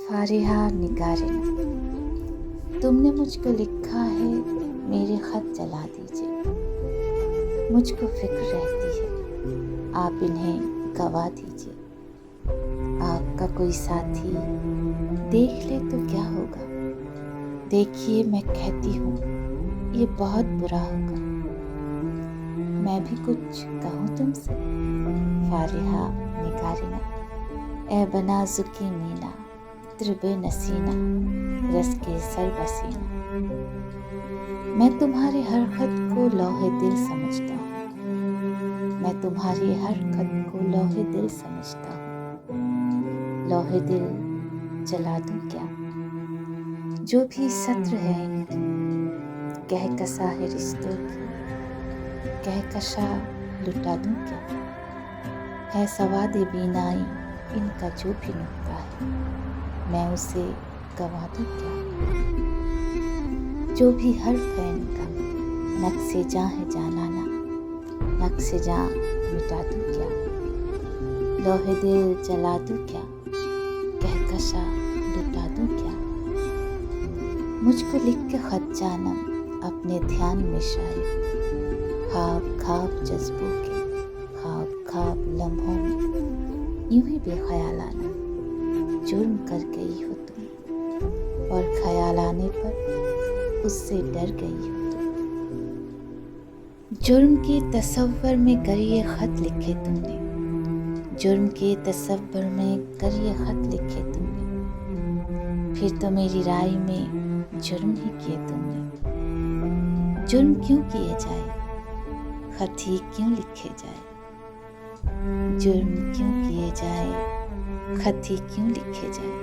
फारिहा निगारिना, तुमने मुझको लिखा है मेरे खत जला दीजिए। मुझको फिक्र रहती है, आप इन्हें गवा दीजिए। आपका कोई साथी देख ले तो क्या होगा। देखिए मैं कहती हूँ ये बहुत बुरा होगा। मैं भी कुछ कहूँ तुमसे, फारिहा निगारिना, ए बनाजुकी मीना, त्रिबे नसीना, रस के सर बसीना। मैं तुम्हारे हर खत को लौहे दिल समझता हूँ। मैं तुम्हारी हर खत को लौहे दिल समझता हूँ। लौहे दिल जला दूँ क्या? जो भी सत्र है इनकी, कहकशा है रिश्तों की, कहकशा लुटा दूँ क्या? है सवादे बीनाई इनका जो भी नुक्ता है, मैं उसे गवा दूँ क्या? जो भी हर्फ है इनका, नक्शे जाँ है जानाना, नक्शे जाँ मिटा दूँ क्या? लौहे दिल जला दूँ क्या? कहकशा लुटा दूँ क्या? मुझको लिख के खत जानम अपने ध्यान में शायद, ख्वाब ख्वाब जज्बों के, ख्वाब ख्वाब लम्हों में, यूं ही बेख्यालाना जुर्म कर गई हो तुम, और ख्याल आने पर उससे डर गई हो तुम। जुर्म के तसव्वुर में कर ये खत लिखे तुमने, जुर्म के तसव्वुर में कर ये खत लिखे तुमने। फिर तो मेरी राय में जुर्म ही किए तुमने। जुर्म क्यों किए जाए, खत ही क्यों लिखे जाए? जुर्म क्यों किए जाए, खत ही क्यों लिखे जाए?